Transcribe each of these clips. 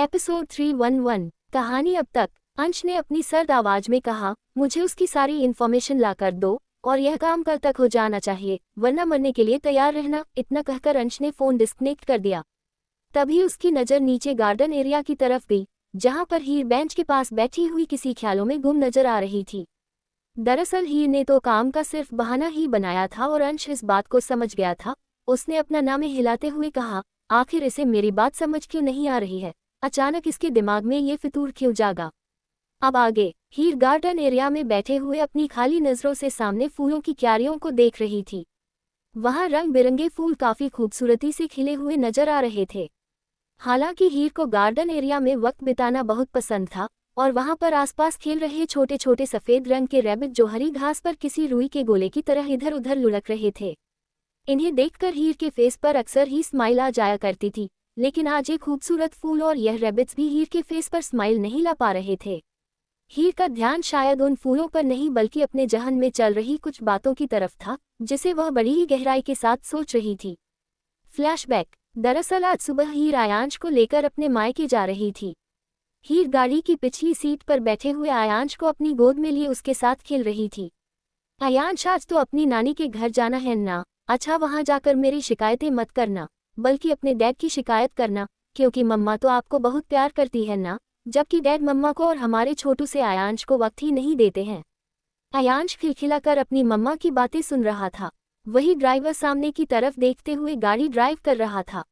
Episode 311 कहानी। अब तक अंश ने अपनी सर्द आवाज में कहा, मुझे उसकी सारी इन्फॉर्मेशन ला कर दो और यह काम कल तक हो जाना चाहिए, वरना मरने के लिए तैयार रहना। इतना कहकर अंश ने फोन डिस्कनेक्ट कर दिया। तभी उसकी नज़र नीचे गार्डन एरिया की तरफ गई, जहां पर हीर बेंच के पास बैठी हुई किसी ख्यालों में गुम नजर आ रही थी। दरअसल हीर ने तो काम का सिर्फ बहाना ही बनाया था और अंश इस बात को समझ गया था। उसने अपना नाम हिलाते हुए कहा, आखिर इसे मेरी बात समझ क्यों नहीं आ रही है? अचानक इसके दिमाग में ये फितूर क्यों जागा? अब आगे हीर गार्डन एरिया में बैठे हुए अपनी खाली नजरों से सामने फूलों की क्यारियों को देख रही थी। वहां रंग बिरंगे फूल काफी खूबसूरती से खिले हुए नजर आ रहे थे। हालांकि हीर को गार्डन एरिया में वक्त बिताना बहुत पसंद था और वहां पर आसपास खेल रहे छोटे छोटे सफेद रंग के रैबिट जो हरी घास पर किसी रुई के गोले की तरह इधर उधर लुढ़क रहे थे। इन्हें देखकर हीर के फेस पर अक्सर ही स्माइल आ जाया करती थी, लेकिन आज ये खूबसूरत फूल और यह रैबिट्स भी हीर के फेस पर स्माइल नहीं ला पा रहे थे। हीर का ध्यान शायद उन फूलों पर नहीं बल्कि अपने जहन में चल रही कुछ बातों की तरफ था, जिसे वह बड़ी ही गहराई के साथ सोच रही थी। फ्लैशबैक। दरअसल आज सुबह हीर आयांश को लेकर अपने मायके जा रही थी। हीर गाड़ी की पिछली सीट पर बैठे हुए आयांश को अपनी गोद में लिए उसके साथ खेल रही थी। आयांश, आज तो अपनी नानी के घर जाना है ना? अच्छा, वहां जाकर मेरी शिकायतें मत करना, बल्कि अपने डैड की शिकायत करना, क्योंकि मम्मा तो आपको बहुत प्यार करती है ना, जबकि डैड मम्मा को और हमारे छोटू से आयांश को वक्त ही नहीं देते हैं। आयांश खिलखिलाकर अपनी मम्मा की बातें सुन रहा था। वही ड्राइवर सामने की तरफ देखते हुए गाड़ी ड्राइव कर रहा था।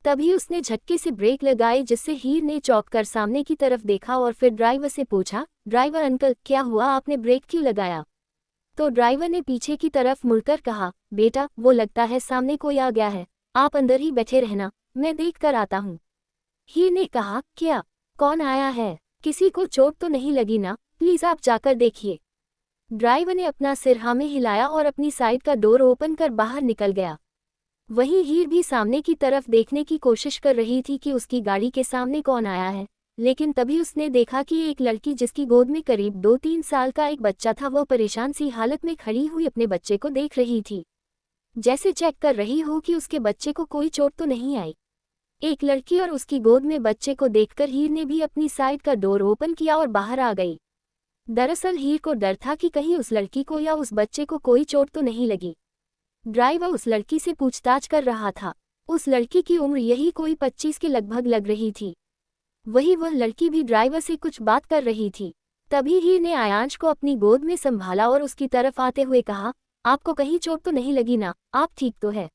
तभी उसने झटके से ब्रेक लगाए, जिससे हीर ने चौंक कर सामने की तरफ देखा और फिर ड्राइवर से पूछा, ड्राइवर अंकल, क्या हुआ, आपने ब्रेक क्यों लगाया? तो ड्राइवर ने पीछे की तरफ मुड़कर कहा, बेटा वो लगता है सामने कोई आ गया है, आप अंदर ही बैठे रहना, मैं देख कर आता हूँ। हीर ने कहा, क्या? कौन आया है? किसी को चोट तो नहीं लगी ना? प्लीज आप जाकर देखिए। ड्राइवर ने अपना सिर हाँ में हिलाया और अपनी साइड का डोर ओपन कर बाहर निकल गया। वहीं हीर भी सामने की तरफ देखने की कोशिश कर रही थी कि उसकी गाड़ी के सामने कौन आया है, लेकिन तभी उसने देखा कि एक लड़की जिसकी गोद में करीब 2-3 साल का एक बच्चा था, वह परेशान सी हालत में खड़ी हुई अपने बच्चे को देख रही थी, जैसे चेक कर रही हो कि उसके बच्चे को कोई चोट तो नहीं आई। एक लड़की और उसकी गोद में बच्चे को देखकर हीर ने भी अपनी साइड का डोर ओपन किया और बाहर आ गई। दरअसल हीर को डर था कि कहीं उस लड़की को या उस बच्चे को कोई चोट तो नहीं लगी। ड्राइवर उस लड़की से पूछताछ कर रहा था। उस लड़की की उम्र यही कोई 25 के लगभग लग रही थी। वही वह लड़की भी ड्राइवर से कुछ बात कर रही थी। तभी हीर ने आयांश को अपनी गोद में संभाला और उसकी तरफ आते हुए कहा, आपको कहीं चोट तो नहीं लगी ना? आप ठीक तो है?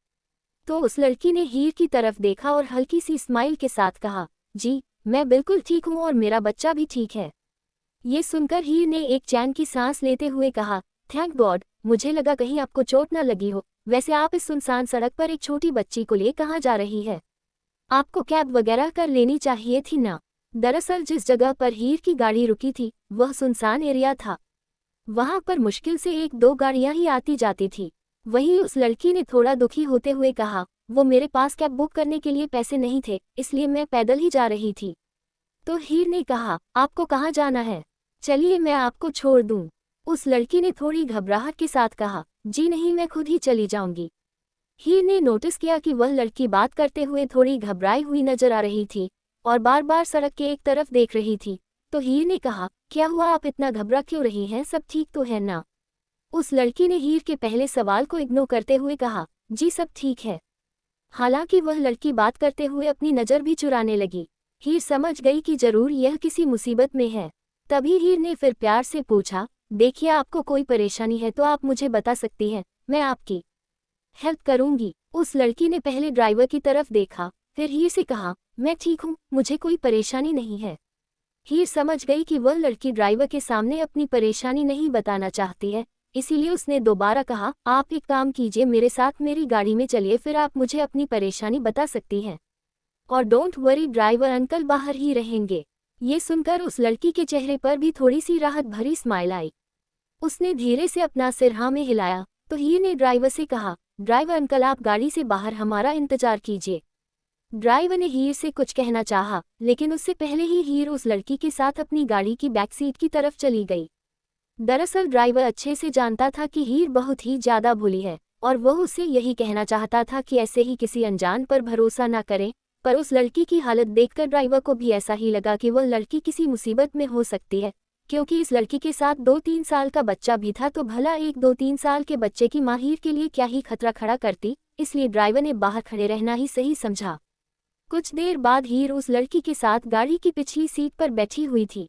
तो उस लड़की ने हीर की तरफ देखा और हल्की सी स्माइल के साथ कहा, जी मैं बिल्कुल ठीक हूँ और मेरा बच्चा भी ठीक है। ये सुनकर हीर ने एक चैन की सांस लेते हुए कहा, थैंक गॉड, मुझे लगा कहीं आपको चोट न लगी हो। वैसे आप इस सुनसान सड़क पर एक छोटी बच्ची को लिए कहाँ जा रही है? आपको कैब वगैरह कर लेनी चाहिए थी ना? दरअसल जिस जगह पर हीर की गाड़ी रुकी थी वह सुनसान एरिया था। वहां पर मुश्किल से 1-2 गाड़ियां ही आती जाती थी। वहीं उस लड़की ने थोड़ा दुखी होते हुए कहा, वो मेरे पास कैब बुक करने के लिए पैसे नहीं थे, इसलिए मैं पैदल ही जा रही थी। तो हीर ने कहा, आपको कहाँ जाना है? चलिए मैं आपको छोड़ दूं। उस लड़की ने थोड़ी घबराहट के साथ कहा, जी नहीं, मैं खुद ही चली जाऊंगी। हीर ने नोटिस किया कि वह लड़की बात करते हुए थोड़ी घबराई हुई नजर आ रही थी और बार बार सड़क के एक तरफ देख रही थी। तो हीर ने कहा, क्या हुआ, आप इतना घबरा क्यों रही हैं, सब ठीक तो है ना? उस लड़की ने हीर के पहले सवाल को इग्नोर करते हुए कहा, जी सब ठीक है। हालांकि वह लड़की बात करते हुए अपनी नज़र भी चुराने लगी। हीर समझ गई कि जरूर यह किसी मुसीबत में है। तभी हीर ने फिर प्यार से पूछा, देखिए आपको कोई परेशानी है तो आप मुझे बता सकती हैं, मैं आपकी हेल्प करूंगी। उस लड़की ने पहले ड्राइवर की तरफ देखा, फिर हीर से कहा, मैं ठीक हूँ, मुझे कोई परेशानी नहीं है। हीर समझ गई कि वह लड़की ड्राइवर के सामने अपनी परेशानी नहीं बताना चाहती है, इसीलिए उसने दोबारा कहा, आप एक काम कीजिए, मेरे साथ मेरी गाड़ी में चलिए, फिर आप मुझे अपनी परेशानी बता सकती हैं। और डोंट वरी, ड्राइवर अंकल बाहर ही रहेंगे। ये सुनकर उस लड़की के चेहरे पर भी थोड़ी सी राहत भरी स्माइल आई। उसने धीरे से अपना सिर हाँ में हिलाया। तो हीर ने ड्राइवर से कहा, ड्राइवर अंकल आप गाड़ी से बाहर हमारा इंतजार कीजिए। ड्राइवर ने हीर से कुछ कहना चाहा, लेकिन उससे पहले ही हीर उस लड़की के साथ अपनी गाड़ी की बैक सीट की तरफ चली गई। दरअसल ड्राइवर अच्छे से जानता था कि हीर बहुत ही ज्यादा भोली है और वह उससे यही कहना चाहता था कि ऐसे ही किसी अनजान पर भरोसा न करें, पर उस लड़की की हालत देखकर ड्राइवर को भी ऐसा ही लगा कि वह लड़की किसी मुसीबत में हो सकती है, क्योंकि इस लड़की के साथ 2-3 साल का बच्चा भी था, तो भला एक 2-3 साल के बच्चे की माँ हीर के लिए क्या ही खतरा खड़ा करती, इसलिए ड्राइवर ने बाहर खड़े रहना ही सही समझा। कुछ देर बाद हीर उस लड़की के साथ गाड़ी की पिछली सीट पर बैठी हुई थी।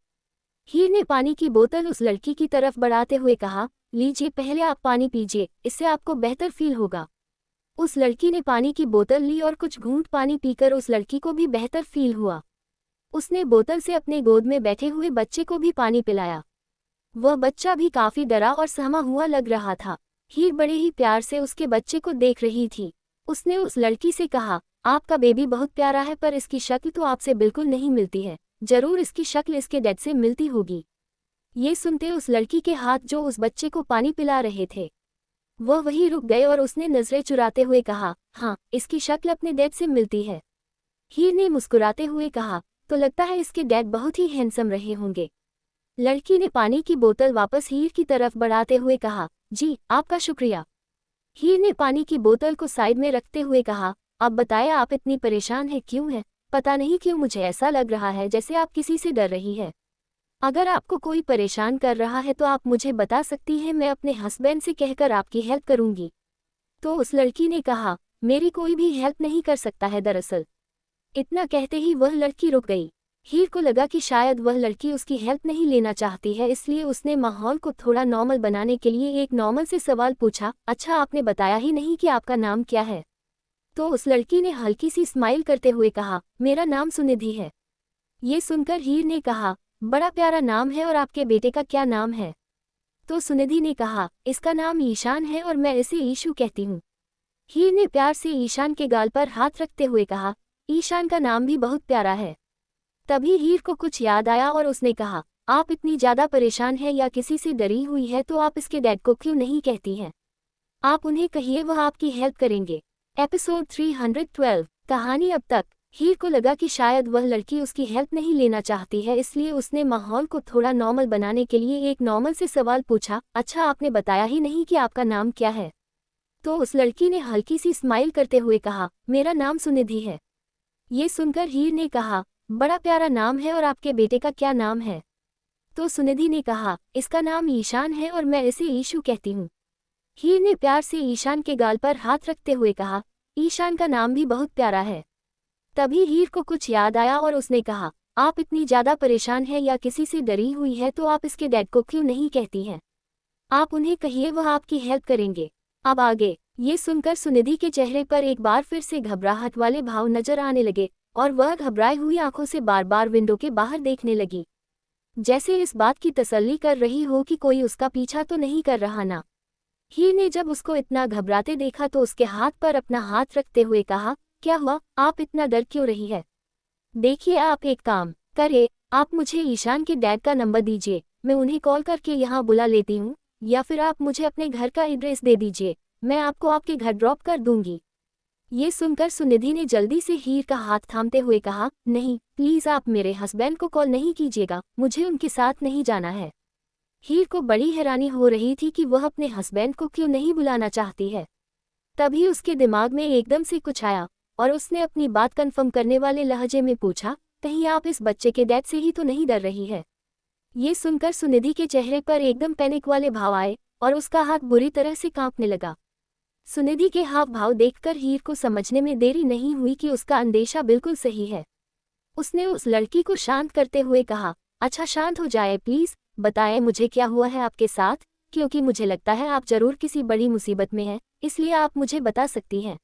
हीर ने पानी की बोतल उस लड़की की तरफ बढ़ाते हुए कहा, लीजिए, पहले आप पानी पीजिए, इससे आपको बेहतर फील होगा। उस लड़की ने पानी की बोतल ली और कुछ घूंट पानी पीकर उस लड़की को भी बेहतर फील हुआ। उसने बोतल से अपने गोद में बैठे हुए बच्चे को भी पानी पिलाया। वह बच्चा भी काफी डरा और सहमा हुआ लग रहा था। हीर बड़े ही प्यार से उसके बच्चे को देख रही थी। उसने उस लड़की से कहा, आपका बेबी बहुत प्यारा है, पर इसकी शक्ल तो आपसे बिल्कुल नहीं मिलती है। जरूर इसकी शक्ल इसके डैड से मिलती होगी। ये सुनते उस लड़की के हाथ जो उस बच्चे को पानी पिला रहे थे, वह वहीं रुक गए और उसने नजरें चुराते हुए कहा, हाँ, इसकी शक्ल अपने डैड से मिलती है। हीर ने मुस्कुराते हुए कहा, तो लगता है इसके डैड बहुत ही हैंडसम रहे होंगे। लड़की ने पानी की बोतल वापस हीर की तरफ बढ़ाते हुए कहा, जी, आपका शुक्रिया। हीर ने पानी की बोतल को साइड में रखते हुए कहा, अब बताएं, आप इतनी परेशान है क्यों है? पता नहीं क्यों मुझे ऐसा लग रहा है जैसे आप किसी से डर रही है। अगर आपको कोई परेशान कर रहा है तो आप मुझे बता सकती हैं, मैं अपने हस्बैंड से कहकर आपकी हेल्प करूंगी। तो उस लड़की ने कहा, मेरी कोई भी हेल्प नहीं कर सकता है दरअसल। इतना कहते ही वह लड़की रुक गई। हीर को लगा कि शायद वह लड़की उसकी हेल्प नहीं लेना चाहती है, इसलिए उसने माहौल को थोड़ा नॉर्मल बनाने के लिए एक नॉर्मल से सवाल पूछा, अच्छा, आपने बताया ही नहीं कि आपका नाम क्या है? तो उस लड़की ने हल्की सी स्माइल करते हुए कहा, मेरा नाम सुनिधि है। ये सुनकर हीर ने कहा, बड़ा प्यारा नाम है, और आपके बेटे का क्या नाम है? तो सुनिधि ने कहा, इसका नाम ईशान है और मैं इसे ईशू कहती हूँ। हीर ने प्यार से ईशान के गाल पर हाथ रखते हुए कहा, ईशान का नाम भी बहुत प्यारा है। तभी हीर को कुछ याद आया और उसने कहा, आप इतनी ज्यादा परेशान है या किसी से डरी हुई है तो आप इसके डैड को क्यों नहीं कहती हैं? आप उन्हें कहिए, वह आपकी हेल्प करेंगे। एपिसोड 312। कहानी अब तक। हीर को लगा कि शायद वह लड़की उसकी हेल्प नहीं लेना चाहती है, इसलिए उसने माहौल को थोड़ा नॉर्मल बनाने के लिए एक नॉर्मल से सवाल पूछा, अच्छा, आपने बताया ही नहीं कि आपका नाम क्या है? तो उस लड़की ने हल्की सी स्माइल करते हुए कहा, मेरा नाम सुनिधि है। ये सुनकर हीर ने कहा, बड़ा प्यारा नाम है, और आपके बेटे का क्या नाम है? तो सुनिधि ने कहा, इसका नाम ईशान है और मैं इसे ईशू कहती हूँ। हीर ने प्यार से ईशान के गाल पर हाथ रखते हुए कहा, ईशान का नाम भी बहुत प्यारा है। तभी हीर को कुछ याद आया और उसने कहा, आप इतनी ज्यादा परेशान है या किसी से डरी हुई है तो आप इसके डैड को क्यों नहीं कहती हैं? आप उन्हें कहिए, वह आपकी हेल्प करेंगे। अब आगे। ये सुनकर सुनिधि के चेहरे पर एक बार फिर से घबराहट वाले भाव नजर आने लगे और वह घबराई हुई आंखों से बार बार विंडो के बाहर देखने लगी, जैसे इस बात की तसल्ली कर रही हो कि कोई उसका पीछा तो नहीं कर रहा ना। हीर ने जब उसको इतना घबराते देखा तो उसके हाथ पर अपना हाथ रखते हुए कहा, क्या हुआ, आप इतना डर क्यों रही है? देखिए, आप एक काम करें, आप मुझे ईशान के डैड का नंबर दीजिए, मैं उन्हें कॉल करके यहाँ बुला लेती हूँ, या फिर आप मुझे अपने घर का एड्रेस दे दीजिए, मैं आपको आपके घर ड्रॉप कर दूंगी। ये सुनकर सुनिधि ने जल्दी से हीर का हाथ थामते हुए कहा, नहीं, प्लीज आप मेरे हस्बैंड को कॉल नहीं कीजिएगा, मुझे उनके साथ नहीं जाना है। हीर को बड़ी हैरानी हो रही थी कि वह अपने हस्बैंड को क्यों नहीं बुलाना चाहती है। तभी उसके दिमाग में एकदम से कुछ आया और उसने अपनी बात कन्फर्म करने वाले लहजे में पूछा, कहीं आप इस बच्चे के डैड से ही तो नहीं डर रही है? ये सुनकर सुनिधि के चेहरे पर एकदम पैनिक वाले भाव आए और उसका हाथ बुरी तरह से कांपने लगा। सुनिधि के हाव भाव देखकर हीर को समझने में देरी नहीं हुई कि उसका अंदेशा बिल्कुल सही है। उसने उस लड़की को शांत करते हुए कहा, अच्छा, शांत हो जाए प्लीज, बताएं मुझे क्या हुआ है आपके साथ, क्योंकि मुझे लगता है आप जरूर किसी बड़ी मुसीबत में हैं, इसलिए आप मुझे बता सकती हैं।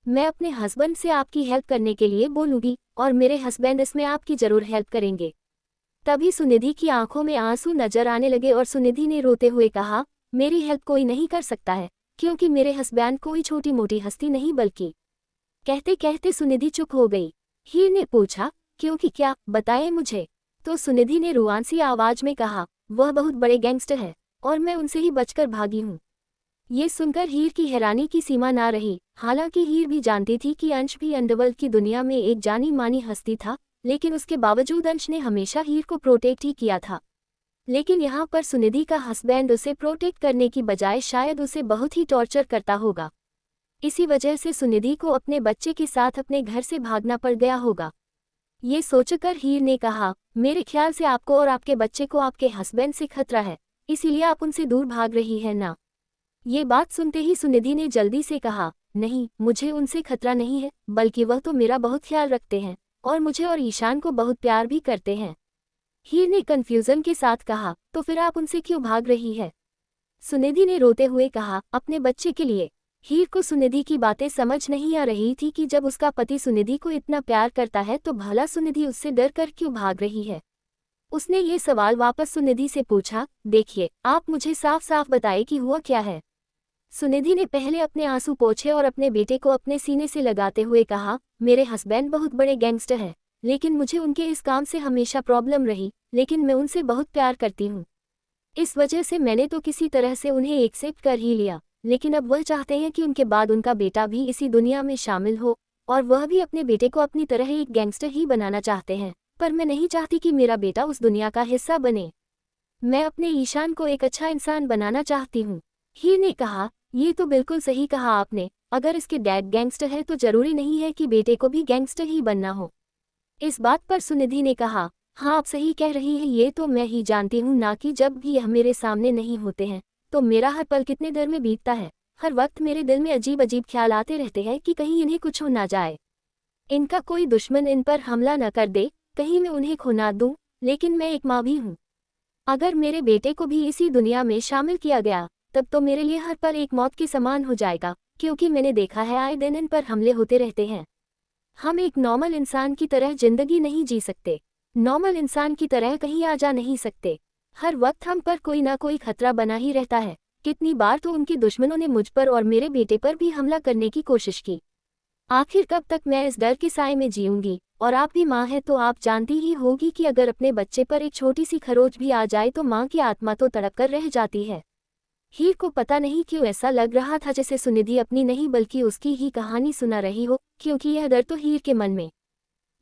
मैं अपने हस्बैंड से आपकी हेल्प करने के लिए बोलूंगी और मेरे हस्बैंड इसमें आपकी जरूर हेल्प करेंगे। तभी सुनिधि की आंखों में आंसू नजर आने लगे और सुनिधि ने रोते हुए कहा, मेरी हेल्प कोई नहीं कर सकता है, क्योंकि मेरे हस्बैंड कोई छोटी मोटी हस्ती नहीं बल्कि। कहते कहते सुनिधि चुप हो गई। हीर ने पूछा, क्योंकि क्या, बताएं मुझे। तो सुनिधि ने रुआंसी आवाज में कहा, वह बहुत बड़े गैंगस्टर है और मैं उनसे ही बचकर भागी हूँ। ये सुनकर हीर की हैरानी की सीमा ना रही। हालांकि हीर भी जानती थी कि अंश भी अंडरवर्ल्ड की दुनिया में एक जानी मानी हस्ती था, लेकिन उसके बावजूद अंश ने हमेशा हीर को प्रोटेक्ट ही किया था। लेकिन यहाँ पर सुनिधि का हस्बैंड उसे प्रोटेक्ट करने की बजाय शायद उसे बहुत ही टॉर्चर करता होगा। इसी वजह से सुनिधि को अपने बच्चे के साथ अपने घर से भागना पड़ गया होगा। ये सोचकर हीर ने कहा, मेरे ख्याल से आपको और आपके बच्चे को आपके हस्बैंड से खतरा है, इसीलिए आप उनसे दूर भाग रही है ना। ये बात सुनते ही सुनिधि ने जल्दी से कहा, नहीं, मुझे उनसे खतरा नहीं है, बल्कि वह तो मेरा बहुत ख्याल रखते हैं और मुझे और ईशान को बहुत प्यार भी करते हैं। हीर ने कंफ्यूजन के साथ कहा, तो फिर आप उनसे क्यों भाग रही है? सुनिधि ने रोते हुए कहा, अपने बच्चे के लिए। हीर को सुनिधि की बातें समझ नहीं आ रही थी कि जब उसका पति सुनिधि को इतना प्यार करता है तो भला सुनिधि उससे डर कर क्यों भाग रही है। उसने ये सवाल वापस सुनिधि से पूछा, देखिए, आप मुझे साफ साफ बताइए कि हुआ क्या है। सुनिधि ने पहले अपने आंसू पोंछे और अपने बेटे को अपने सीने से लगाते हुए कहा, मेरे हस्बैंड बहुत बड़े गैंगस्टर हैं, लेकिन मुझे उनके इस काम से हमेशा प्रॉब्लम रही, लेकिन मैं उनसे बहुत प्यार करती हूँ। इस वजह से मैंने तो किसी तरह से उन्हें एक्सेप्ट कर ही लिया, लेकिन अब वह चाहते हैं कि उनके बाद उनका बेटा भी इसी दुनिया में शामिल हो, और वह भी अपने बेटे को अपनी तरह एक गैंगस्टर ही बनाना चाहते हैं, पर मैं नहीं चाहती कि मेरा बेटा उस दुनिया का हिस्सा बने। मैं अपने ईशान को एक अच्छा इंसान बनाना चाहती हूँ। हीर ने कहा, ये तो बिल्कुल सही कहा आपने, अगर इसके डैड गैंगस्टर है तो जरूरी नहीं है कि बेटे को भी गैंगस्टर ही बनना हो। इस बात पर सुनिधि ने कहा, हाँ, आप सही कह रही हैं, ये तो मैं ही जानती हूँ ना कि जब भी यह मेरे सामने नहीं होते हैं तो मेरा हर पल कितने डर में बीतता है। हर वक्त मेरे दिल में अजीब अजीब ख्याल आते रहते हैं कि कहीं इन्हें कुछ हो ना जाए, इनका कोई दुश्मन इन पर हमला न कर दे, कहीं मैं उन्हें खो ना दूँ। लेकिन मैं एक माँ भी हूँ, अगर मेरे बेटे को भी इसी दुनिया में शामिल किया गया तब तो मेरे लिए हर पल एक मौत के समान हो जाएगा, क्योंकि मैंने देखा है आए दिन इन पर हमले होते रहते हैं। हम एक नॉर्मल इंसान की तरह जिंदगी नहीं जी सकते, नॉर्मल इंसान की तरह कहीं आ जा नहीं सकते। हर वक्त हम पर कोई ना कोई खतरा बना ही रहता है। कितनी बार तो उनके दुश्मनों ने मुझ पर और मेरे बेटे पर भी हमला करने की कोशिश की। आखिर कब तक मैं इस डर के साए में जीऊंगी? और आप भी माँ है तो आप जानती ही होगी कि अगर अपने बच्चे पर एक छोटी सी खरोच भी आ जाए तो माँ की आत्मा तो तड़प कर रह जाती है। हीर को पता नहीं क्यों ऐसा लग रहा था जैसे सुनिधि अपनी नहीं बल्कि उसकी ही कहानी सुना रही हो, क्योंकि यह डर तो हीर के मन में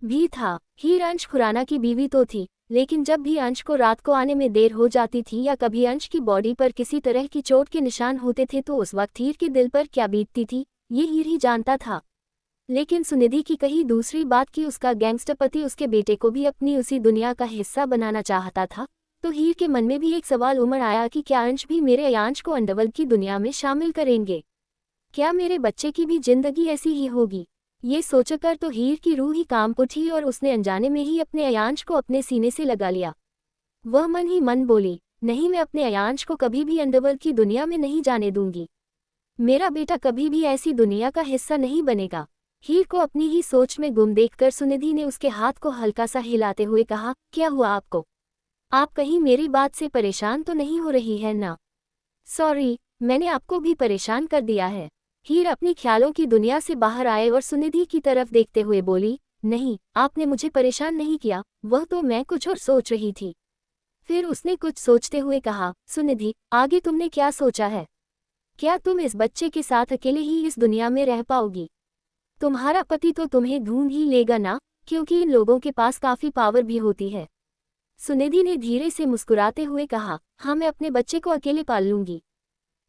भी था। हीर अंश खुराना की बीवी तो थी, लेकिन जब भी अंश को रात को आने में देर हो जाती थी या कभी अंश की बॉडी पर किसी तरह की चोट के निशान होते थे तो उस वक्त हीर के दिल पर क्या बीतती थी, ये हीर ही जानता था। लेकिन सुनिधि की कही दूसरी बात कि उसका गैंगस्टर पति उसके बेटे को भी अपनी उसी दुनिया का हिस्सा बनाना चाहता था, तो हीर के मन में भी एक सवाल उमड़ आया कि क्या अंश भी मेरे अंश को अंडरवर्ल्ड की दुनिया में शामिल करेंगे? क्या मेरे बच्चे की भी जिंदगी ऐसी ही होगी? ये सोचकर तो हीर की रूह ही कांप उठी और उसने अनजाने में ही अपने अयांश को अपने सीने से लगा लिया। वह मन ही मन बोली, नहीं, मैं अपने अयांश को कभी भी अंडरवर्ल्ड की दुनिया में नहीं जाने दूंगी। मेरा बेटा कभी भी ऐसी दुनिया का हिस्सा नहीं बनेगा। हीर को अपनी ही सोच में गुम देखकर सुनिधि ने उसके हाथ को हल्का सा हिलाते हुए कहा, क्या हुआ आपको? आप कहीं मेरी बात से परेशान तो नहीं हो रही है ना? सॉरी, मैंने आपको भी परेशान कर दिया है। हीर अपनी ख्यालों की दुनिया से बाहर आए और सुनिधि की तरफ देखते हुए बोली, नहीं, आपने मुझे परेशान नहीं किया, वह तो मैं कुछ और सोच रही थी। फिर उसने कुछ सोचते हुए कहा, सुनिधि, आगे तुमने क्या सोचा है? क्या तुम इस बच्चे के साथ अकेले ही इस दुनिया में रह पाओगी? तुम्हारा पति तो तुम्हें ढूंढ ही लेगा ना, क्योंकि इन लोगों के पास काफी पावर भी होती है। सुनिधि ने धीरे से मुस्कुराते हुए कहा, हाँ, मैं अपने बच्चे को अकेले पाल लूंगी।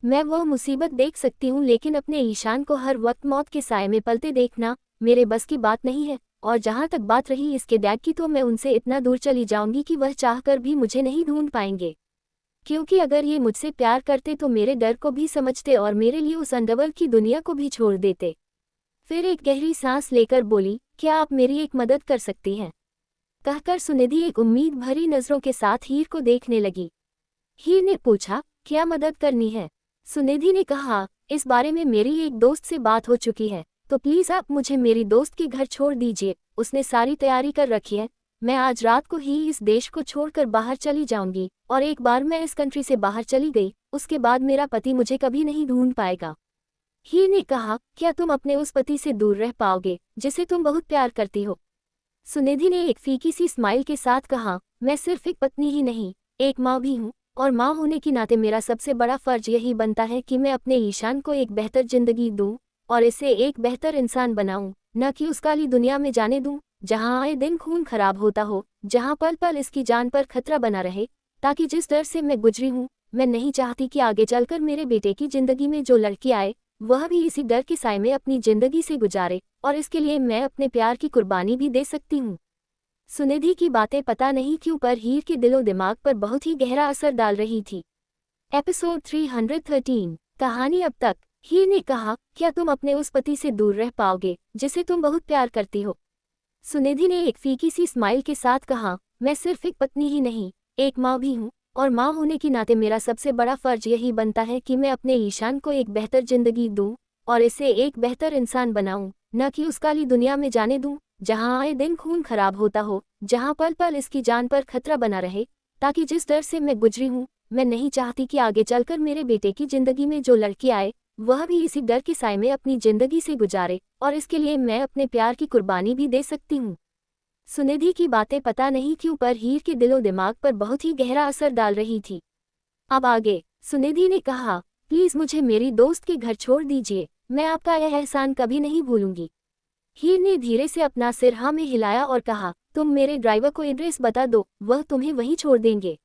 मैं वह मुसीबत देख सकती हूँ, लेकिन अपने ईशान को हर वक्त मौत के साए में पलते देखना मेरे बस की बात नहीं है। और जहाँ तक बात रही इसके डैड की, तो मैं उनसे इतना दूर चली जाऊंगी कि वह चाहकर भी मुझे नहीं ढूंढ पाएंगे, क्योंकि अगर ये मुझसे प्यार करते तो मेरे डर को भी समझते और मेरे लिए उस अंडरवर्ल्ड की दुनिया को भी छोड़ देते। फिर एक गहरी सांस लेकर बोली, क्या आप मेरी एक मदद कर सकती हैं? कहकर सुनिधि एक उम्मीद भरी नजरों के साथ हीर को देखने लगी। हीर ने पूछा, क्या मदद करनी है? सुनिधि ने कहा, इस बारे में मेरी एक दोस्त से बात हो चुकी है, तो प्लीज आप मुझे मेरी दोस्त के घर छोड़ दीजिए। उसने सारी तैयारी कर रखी है। मैं आज रात को ही इस देश को छोड़कर बाहर चली जाऊंगी, और एक बार मैं इस कंट्री से बाहर चली गई, उसके बाद मेरा पति मुझे कभी नहीं ढूंढ पाएगा। हीर ने कहा, क्या तुम अपने उस पति से दूर रह पाओगे जिसे तुम बहुत प्यार करती हो? सुनिधि ने एक फीकी सी स्माइल के साथ कहा, मैं सिर्फ एक पत्नी ही नहीं, एक माँ भी हूँ, और माँ होने के नाते मेरा सबसे बड़ा फर्ज यही बनता है कि मैं अपने ईशान को एक बेहतर जिंदगी दूँ और इसे एक बेहतर इंसान बनाऊँ, न कि उस काली दुनिया में जाने दूँ जहाँ आए दिन खून खराब होता हो, जहाँ पल पल इसकी जान पर खतरा बना रहे। ताकि जिस डर से मैं गुजरी हूँ, मैं नहीं चाहती कि आगे चलकर मेरे बेटे की जिंदगी में जो लड़की आए वह भी इसी डर के साए में अपनी जिंदगी से गुजारे, और इसके लिए मैं अपने प्यार की कुर्बानी भी दे सकती हूँ। सुनिधि की बातें पता नहीं क्यों पर हीर के दिलो दिमाग पर बहुत ही गहरा असर डाल रही थी। एपिसोड 313 कहानी अब तक। हीर ने कहा, क्या तुम अपने उस पति से दूर रह पाओगे जिसे तुम बहुत प्यार करती हो? सुनिधि ने एक फीकी सी स्माइल के साथ कहा, मैं सिर्फ एक पत्नी ही नहीं, एक माँ भी हूँ, और माँ होने के नाते मेरा सबसे बड़ा फर्ज यही बनता है कि मैं अपने ईशान को एक बेहतर जिंदगी दूँ और इसे एक बेहतर इंसान बनाऊँ, न कि उस काली दुनिया में जाने दूँ जहाँ आए दिन खून खराब होता हो, जहाँ पल पल इसकी जान पर खतरा बना रहे। ताकि जिस डर से मैं गुजरी हूँ, मैं नहीं चाहती कि आगे चलकर मेरे बेटे की जिंदगी में जो लड़की आए वह भी इसी डर के साए में अपनी जिंदगी से गुजारे, और इसके लिए मैं अपने प्यार की कुर्बानी भी दे सकती हूँ। सुनिधि की बातें पता नहीं क्यों पर हीर के दिलो दिमाग पर बहुत ही गहरा असर डाल रही थी। अब आगे सुनिधि ने कहा, प्लीज मुझे मेरी दोस्त के घर छोड़ दीजिए, मैं आपका यह एहसान कभी नहीं भूलूंगी। हीर ने धीरे से अपना सिर हाँ में हिलाया और कहा, तुम मेरे ड्राइवर को एड्रेस बता दो, वह तुम्हें वहीं छोड़ देंगे।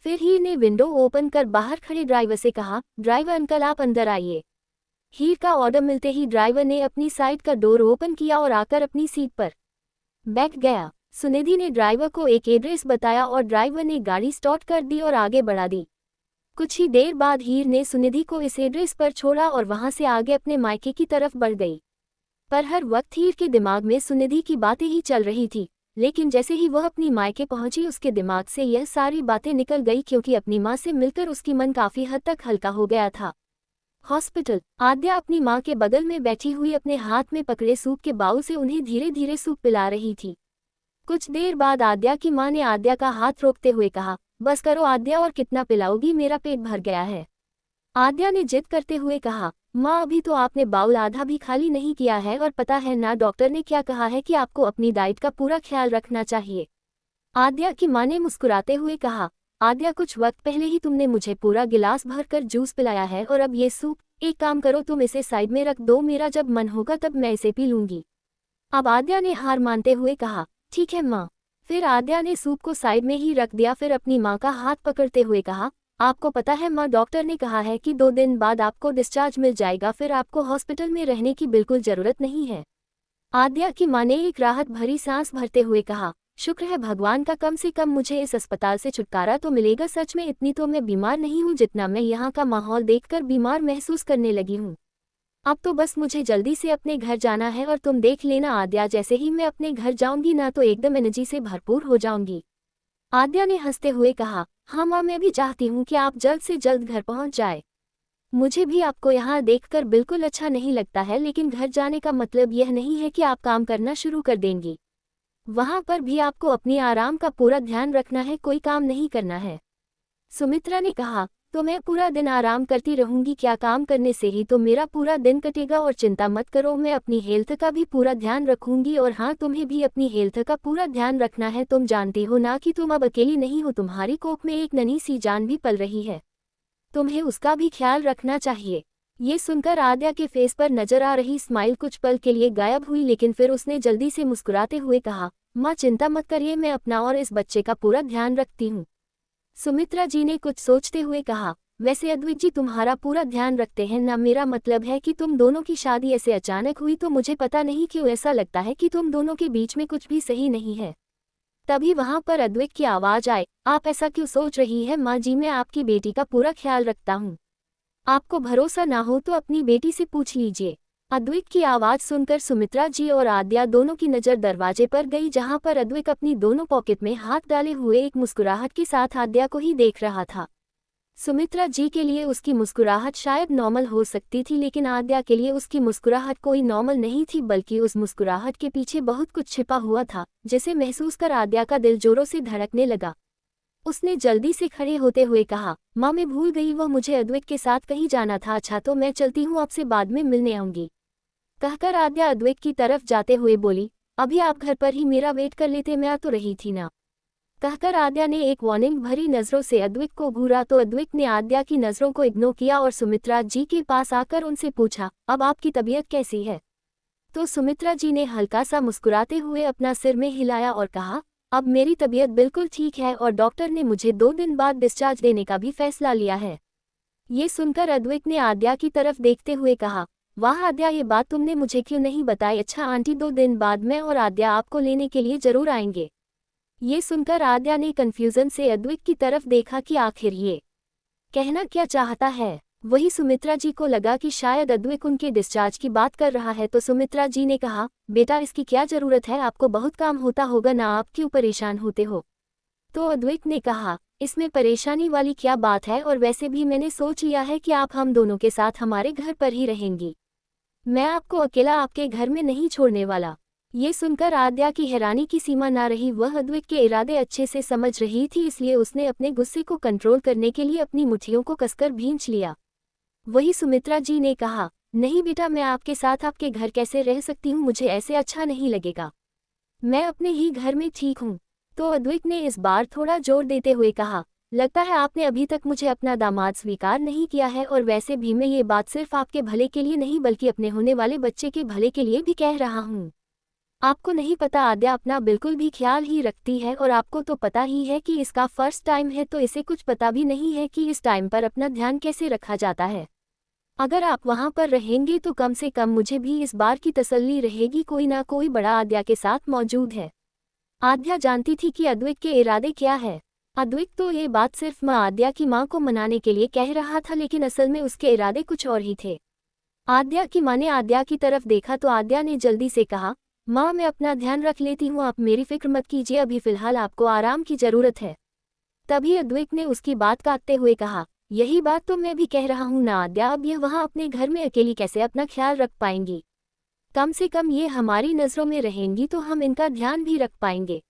फिर हीर ने विंडो ओपन कर बाहर खड़े ड्राइवर से कहा, ड्राइवर अंकल आप अंदर आइए। हीर का ऑर्डर मिलते ही ड्राइवर ने अपनी साइड का डोर ओपन किया और आकर अपनी सीट पर बैठ गया। सुनिधि ने ड्राइवर को एक एड्रेस बताया और ड्राइवर ने गाड़ी स्टार्ट कर दी और आगे बढ़ा दी। कुछ ही देर बाद हीर ने सुनिधि को इस एड्रेस पर छोड़ा और वहां से आगे अपने मायके की तरफ बढ़ गई। पर हर वक्त हीर के दिमाग में सुनिधि की बातें ही चल रही थी, लेकिन जैसे ही वह अपनी मायके पहुंची उसके दिमाग से यह सारी बातें निकल गई, क्योंकि अपनी माँ से मिलकर उसकी मन काफी हद तक हल्का हो गया था। हॉस्पिटल। आद्या अपनी माँ के बगल में बैठी हुई अपने हाथ में पकड़े सूप के बाउल से उन्हें धीरे धीरे सूप पिला रही थी। कुछ देर बाद आद्या की माँ ने आद्या का हाथ रोकते हुए कहा, बस करो आद्या, और कितना पिलाओगी, मेरा पेट भर गया है। आद्या ने जिद करते हुए कहा, माँ अभी तो आपने बाउल आधा भी खाली नहीं किया है, और पता है ना डॉक्टर ने क्या कहा है कि आपको अपनी डाइट का पूरा ख्याल रखना चाहिए। आद्या की माँ ने मुस्कुराते हुए कहा, आद्या कुछ वक्त पहले ही तुमने मुझे पूरा गिलास भरकर जूस पिलाया है, और अब ये सूप, एक काम करो तुम इसे साइड में रख दो, मेरा जब मन होगा तब मैं इसे पी लूंगी। अब आद्या ने हार मानते हुए कहा, ठीक है माँ। फिर आद्या ने सूप को साइड में ही रख दिया। फिर अपनी माँ का हाथ पकड़ते हुए कहा, आपको पता है माँ, डॉक्टर ने कहा है कि 2 दिन बाद आपको डिस्चार्ज मिल जाएगा, फिर आपको हॉस्पिटल में रहने की बिल्कुल जरूरत नहीं है। आद्या की माँ ने एक राहत भरी सांस भरते हुए कहा, शुक्र है भगवान का, कम से कम मुझे इस अस्पताल से छुटकारा तो मिलेगा। सच में इतनी तो मैं बीमार नहीं हूँ जितना मैं यहाँ का माहौल देखकर बीमार महसूस करने लगी हूँ। अब तो बस मुझे जल्दी से अपने घर जाना है, और तुम देख लेना आद्या, जैसे ही मैं अपने घर जाऊंगी ना तो एकदम एनर्जी से भरपूर हो जाऊंगी। आद्या ने हंसते हुए कहा, हाँ माँ, मैं भी चाहती हूँ कि आप जल्द से जल्द घर पहुँच जाए। मुझे भी आपको यहाँ देखकर बिल्कुल अच्छा नहीं लगता है, लेकिन घर जाने का मतलब यह नहीं है कि आप काम करना शुरू कर देंगी। वहाँ पर भी आपको अपनी आराम का पूरा ध्यान रखना है, कोई काम नहीं करना है। सुमित्रा ने कहा, तो मैं पूरा दिन आराम करती रहूंगी क्या? काम करने से ही तो मेरा पूरा दिन कटेगा, और चिंता मत करो, मैं अपनी हेल्थ का भी पूरा ध्यान रखूंगी। और हाँ, तुम्हें भी अपनी हेल्थ का पूरा ध्यान रखना है। तुम जानती हो ना कि तुम अब अकेली नहीं हो, तुम्हारी कोख में एक नन्ही सी जान भी पल रही है, तुम्हें उसका भी ख्याल रखना चाहिए। ये सुनकर आद्या के फेस पर नजर आ रही स्माइल कुछ पल के लिए गायब हुई, लेकिन फिर उसने जल्दी से मुस्कुराते हुए कहा, माँ चिंता मत करिए, मैं अपना और इस बच्चे का पूरा ध्यान रखती हूँ। सुमित्रा जी ने कुछ सोचते हुए कहा, वैसे अद्वैत जी तुम्हारा पूरा ध्यान रखते हैं ना, मेरा मतलब है कि तुम दोनों की शादी ऐसे अचानक हुई तो मुझे पता नहीं क्यों ऐसा लगता है कि तुम दोनों के बीच में कुछ भी सही नहीं है। तभी वहां पर अद्वैत की आवाज आए, आप ऐसा क्यों सोच रही है माँ जी, मैं आपकी बेटी का पूरा ख्याल रखता हूँ। आपको भरोसा ना हो तो अपनी बेटी से पूछ लीजिए। अद्वैत की आवाज सुनकर सुमित्रा जी और आद्या दोनों की नज़र दरवाजे पर गई, जहां पर अद्वैत अपनी दोनों पॉकेट में हाथ डाले हुए एक मुस्कुराहट के साथ आद्या को ही देख रहा था। सुमित्रा जी के लिए उसकी मुस्कुराहट शायद नॉर्मल हो सकती थी, लेकिन आद्या के लिए उसकी मुस्कुराहट कोई नॉर्मल नहीं थी, बल्कि उस मुस्कुराहट के पीछे बहुत कुछ छिपा हुआ था, जिसे महसूस कर आद्या का दिल जोरों से धड़कने लगा। उसने जल्दी से खड़े होते हुए कहा, माँ मैं भूल गई, वह मुझे अद्वैत के साथ कहीं जाना था। अच्छा तो मैं चलती हूँ, आपसे बाद में मिलने आऊंगी। कहकर आद्या अद्वैत की तरफ जाते हुए बोली, अभी आप घर पर ही मेरा वेट कर लेते, मैं आ तो रही थी ना। कहकर आद्या ने एक वार्निंग भरी नजरों से अद्वैत को घूरा तो अद्वैत ने आद्या की नजरों को इग्नोर किया और सुमित्रा जी के पास आकर उनसे पूछा, अब आपकी तबीयत कैसी है? तो सुमित्रा जी ने हल्का सा मुस्कुराते हुए अपना सिर में हिलाया और कहा, अब मेरी तबीयत बिल्कुल ठीक है, और डॉक्टर ने मुझे 2 दिन बाद डिस्चार्ज देने का भी फैसला लिया है। ये सुनकर अद्वैत ने आद्या की तरफ देखते हुए कहा, वाह आद्या, ये बात तुमने मुझे क्यों नहीं बताई। अच्छा आंटी, 2 दिन बाद मैं और आद्या आपको लेने के लिए जरूर आएंगे। ये सुनकर आद्या ने कंफ्यूजन से अद्वैत की तरफ देखा कि आखिर ये कहना क्या चाहता है। वही सुमित्रा जी को लगा कि शायद अद्वैत उनके डिस्चार्ज की बात कर रहा है, तो सुमित्रा जी ने कहा, बेटा इसकी क्या जरूरत है, आपको बहुत काम होता होगा ना, आप क्यों परेशान होते हो। तो अद्वैत ने कहा, इसमें परेशानी वाली क्या बात है, और वैसे भी मैंने सोच लिया है कि आप हम दोनों के साथ हमारे घर पर ही रहेंगी। मैं आपको अकेला आपके घर में नहीं छोड़ने वाला। ये सुनकर आद्या की हैरानी की सीमा ना रही। वह अद्वैत के इरादे अच्छे से समझ रही थी, इसलिए उसने अपने गुस्से को कंट्रोल करने के लिए अपनी मुट्ठियों को कसकर भींच लिया। वही सुमित्रा जी ने कहा, नहीं बेटा, मैं आपके साथ आपके घर कैसे रह सकती हूँ, मुझे ऐसे अच्छा नहीं लगेगा। मैं अपने ही घर में ठीक हूँ। तो अद्वैत ने इस बार थोड़ा जोर देते हुए कहा, लगता है आपने अभी तक मुझे अपना दामाद स्वीकार नहीं किया है, और वैसे भी मैं ये बात सिर्फ आपके भले के लिए नहीं बल्कि अपने होने वाले बच्चे के भले के लिए भी कह रहा हूँ। आपको नहीं पता, आद्या अपना बिल्कुल भी ख्याल ही रखती है, और आपको तो पता ही है कि इसका फर्स्ट टाइम है, तो इसे कुछ पता भी नहीं है कि इस टाइम पर अपना ध्यान कैसे रखा जाता है। अगर आप वहाँ पर रहेंगे तो कम से कम मुझे भी इस बार की तसल्ली रहेगी, कोई ना कोई बड़ा आद्या के साथ मौजूद है। आद्या जानती थी कि अद्वैत के इरादे क्या है। अद्वैत तो ये बात सिर्फ माँ आद्या की माँ को मनाने के लिए कह रहा था, लेकिन असल में उसके इरादे कुछ और ही थे। आद्या की माँ ने आद्या की तरफ देखा तो आद्या ने जल्दी से कहा, माँ मैं अपना ध्यान रख लेती हूँ, आप मेरी फिक्र मत कीजिए, अभी फिलहाल आपको आराम की जरूरत है। तभी अद्वैत ने उसकी बात काटते हुए कहा, यही बात तो मैं भी कह रहा हूँ ना आद्या, अब यह वहाँ अपने घर में अकेली कैसे अपना ख्याल रख पाएंगी। कम से कम ये हमारी नज़रों में रहेंगी तो हम इनका ध्यान भी रख पाएंगे।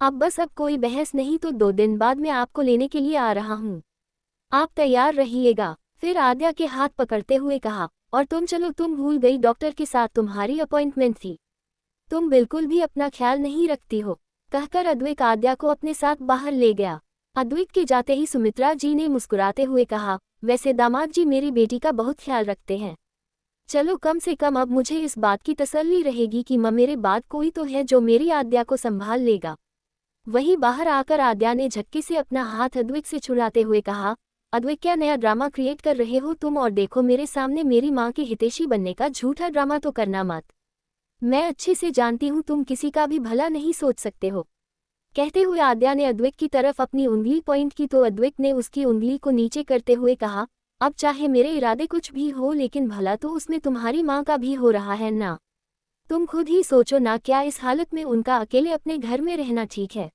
अब बस अब कोई बहस नहीं, तो 2 दिन बाद मैं आपको लेने के लिए आ रहा हूँ, आप तैयार रहिएगा। फिर आद्या के हाथ पकड़ते हुए कहा, और तुम चलो, तुम भूल गई डॉक्टर के साथ तुम्हारी अपॉइंटमेंट थी, तुम बिल्कुल भी अपना ख्याल नहीं रखती हो। कहकर अद्वैत आद्या को अपने साथ बाहर ले गया। अद्वैत के जाते ही सुमित्रा जी ने मुस्कुराते हुए कहा, वैसे दामाद जी मेरी बेटी का बहुत ख्याल रखते हैं। चलो, कम से कम अब मुझे इस बात की तसल्ली रहेगी कि माँ मेरे बाद कोई तो है जो मेरी आद्या को संभाल लेगा। वहीं बाहर आकर आद्या ने झटके से अपना हाथ अद्वैत से छुड़ाते हुए कहा, अद्वैत क्या नया ड्रामा क्रिएट कर रहे हो तुम, और देखो मेरे सामने मेरी माँ के हितैषी बनने का झूठा ड्रामा तो करना मत। मैं अच्छे से जानती हूँ तुम किसी का भी भला नहीं सोच सकते हो। कहते हुए आद्या ने अद्वैत की तरफ अपनी उंगली पॉइंट की तो अद्वैत ने उसकी उंगली को नीचे करते हुए कहा, अब चाहे मेरे इरादे कुछ भी हो, लेकिन भला तो उसमें तुम्हारी माँ का भी हो रहा है ना। तुम खुद ही सोचो ना, क्या इस हालत में उनका अकेले अपने घर में रहना ठीक है।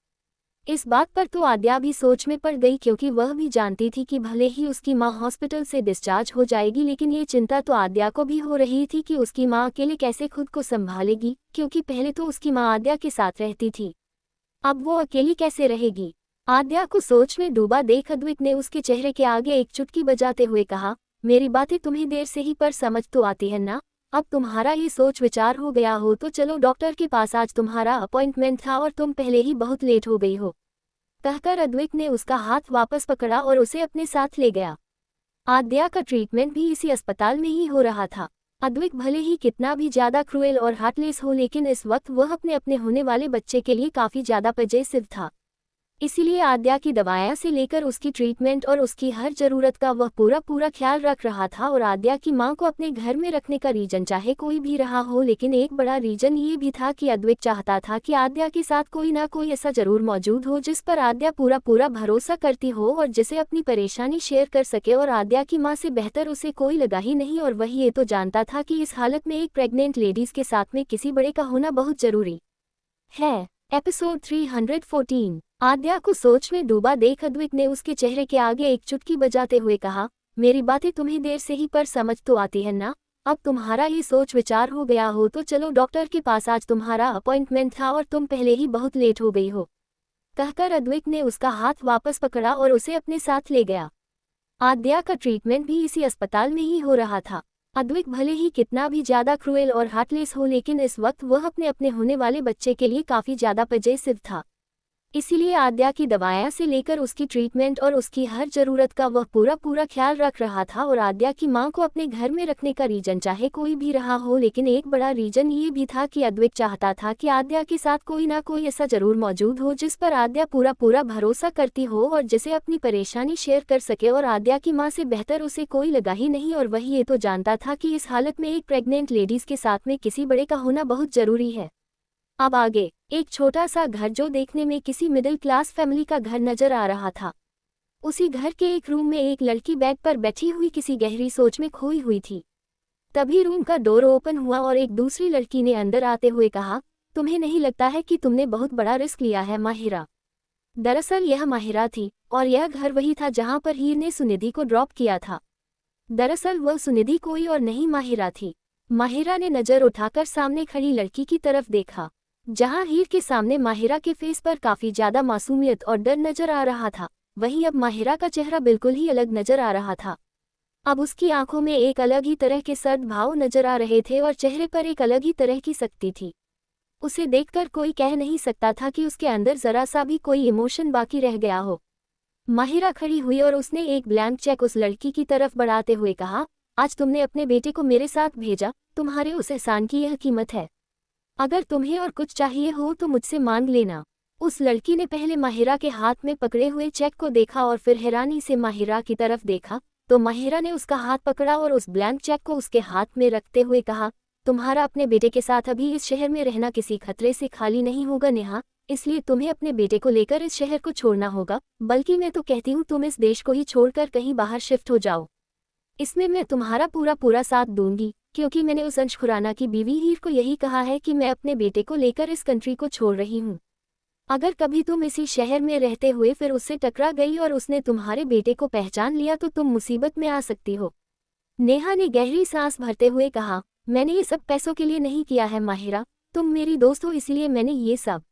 इस बात पर तो आद्या भी सोच में पड़ गई, क्योंकि वह भी जानती थी कि भले ही उसकी माँ हॉस्पिटल से डिस्चार्ज हो जाएगी, लेकिन ये चिंता तो आद्या को भी हो रही थी कि उसकी माँ अकेले कैसे खुद को संभालेगी, क्योंकि पहले तो उसकी माँ आद्या के साथ रहती थी, अब वो अकेली कैसे रहेगी। आद्या को सोच में डूबा देख अद्वैत ने उसके चेहरे के आगे एक चुटकी बजाते हुए कहा, मेरी बातें तुम्हें देर से ही पर समझ तो आती है ना। अब तुम्हारा ये सोच विचार हो गया हो तो चलो डॉक्टर के पास, आज तुम्हारा अपॉइंटमेंट था और तुम पहले ही बहुत लेट हो गई हो। कहकर अद्वैत ने उसका हाथ वापस पकड़ा और उसे अपने साथ ले गया। आद्या का ट्रीटमेंट भी इसी अस्पताल में ही हो रहा था। अद्वैत भले ही कितना भी ज्यादा क्रूएल और हार्टलेस हो, लेकिन इस वक्त वह अपने होने वाले बच्चे के लिए काफी ज्यादा पजेसिव था। इसीलिए आद्या की दवाएं से लेकर उसकी ट्रीटमेंट और उसकी हर जरूरत का वह पूरा ख्याल रख रहा था। और आद्या की मां को अपने घर में रखने का रीजन चाहे कोई भी रहा हो, लेकिन एक बड़ा रीजन ये भी था कि अद्वैत चाहता था कि आद्या के साथ कोई ना कोई ऐसा जरूर मौजूद हो जिस पर आद्या पूरा भरोसा करती हो और जिसे अपनी परेशानी शेयर कर सके। और आद्या की माँ से बेहतर उसे कोई लगा ही नहीं, और वह ये तो जानता था कि इस हालत में एक प्रेग्नेंट लेडीज के साथ में किसी बड़े का होना बहुत जरूरी है। एपिसोड 314। आद्या को सोच में डूबा देख अद्वैत ने उसके चेहरे के आगे एक चुटकी बजाते हुए कहा, मेरी बातें तुम्हें देर से ही पर समझ तो आती है ना। अब तुम्हारा ये सोच विचार हो गया हो तो चलो डॉक्टर के पास, आज तुम्हारा अपॉइंटमेंट था और तुम पहले ही बहुत लेट हो गई हो। कहकर अद्वैत ने उसका हाथ वापस पकड़ा और उसे अपने साथ ले गया। आद्या का ट्रीटमेंट भी इसी अस्पताल में ही हो रहा था। अद्वैत भले ही कितना भी ज्यादा क्रूएल और हार्टलेस हो, लेकिन इस वक्त वह अपने होने वाले बच्चे के लिए काफी ज्यादा पजेसिव था। इसीलिए आद्या की दवाएं से लेकर उसकी ट्रीटमेंट और उसकी हर जरूरत का वह पूरा पूरा ख्याल रख रहा था। और आद्या की मां को अपने घर में रखने का रीजन चाहे कोई भी रहा हो, लेकिन एक बड़ा रीजन ये भी था कि अद्विक चाहता था कि आद्या के साथ कोई ना कोई ऐसा जरूर मौजूद हो जिस पर आद्या पूरा पूरा भरोसा करती हो और जिसे अपनी परेशानी शेयर कर सके। और आद्या की माँ से बेहतर उसे कोई लगा ही नहीं। और वही ये तो जानता था कि इस हालत में एक प्रेग्नेंट लेडीज के साथ में किसी बड़े का होना बहुत जरूरी है। अब आगे एक छोटा सा घर जो देखने में किसी मिडिल क्लास फैमिली का घर नजर आ रहा था। उसी घर के एक रूम में एक लड़की बेड पर बैठी हुई किसी गहरी सोच में खोई हुई थी। तभी रूम का डोर ओपन हुआ और एक दूसरी लड़की ने अंदर आते हुए कहा, तुम्हें नहीं लगता है कि तुमने बहुत बड़ा रिस्क लिया है माहिरा? दरअसल यह माहिरा थी और यह घर वही था जहां पर हीर ने सुनिधि को ड्रॉप किया था। दरअसल वह सुनिधि कोई और नहीं माहिरा थी। माहिरा ने नजर उठाकर सामने खड़ी लड़की की तरफ देखा। जहां हीर के सामने माहिरा के फेस पर काफी ज्यादा मासूमियत और डर नजर आ रहा था, वहीं अब माहिरा का चेहरा बिल्कुल ही अलग नजर आ रहा था। अब उसकी आंखों में एक अलग ही तरह के सर्द भाव नजर आ रहे थे और चेहरे पर एक अलग ही तरह की सख्ती थी। उसे देखकर कोई कह नहीं सकता था कि उसके अंदर जरा सा भी कोई इमोशन बाकी रह गया हो। माहिरा खड़ी हुई और उसने एक ब्लैंक चेक उस लड़की की तरफ बढ़ाते हुए कहा, आज तुमने अपने बेटे को मेरे साथ भेजा, तुम्हारे उस एहसान की यह कीमत है। अगर तुम्हें और कुछ चाहिए हो तो मुझसे मांग लेना। उस लड़की ने पहले माहिरा के हाथ में पकड़े हुए चेक को देखा और फिर हैरानी से माहिरा की तरफ देखा, तो माहिरा ने उसका हाथ पकड़ा और उस ब्लैंक चेक को उसके हाथ में रखते हुए कहा, तुम्हारा अपने बेटे के साथ अभी इस शहर में रहना किसी खतरे से खाली नहीं होगा नेहा, इसलिए तुम्हें अपने बेटे को लेकर इस शहर को छोड़ना होगा। बल्कि मैं तो कहती हूँ तुम इस देश को ही छोड़कर कहीं बाहर शिफ्ट हो जाओ। इसमें मैं तुम्हारा पूरा पूरा साथ दूंगी, क्योंकि मैंने उस अंश खुराना की बीवी हीर को यही कहा है कि मैं अपने बेटे को लेकर इस कंट्री को छोड़ रही हूँ। अगर कभी तुम इसी शहर में रहते हुए फिर उससे टकरा गई और उसने तुम्हारे बेटे को पहचान लिया तो तुम मुसीबत में आ सकती हो। नेहा ने गहरी सांस भरते हुए कहा, मैंने ये सब पैसों के लिए नहीं किया है माहिरा, तुम मेरी दोस्त हो इसलिए मैंने ये सब।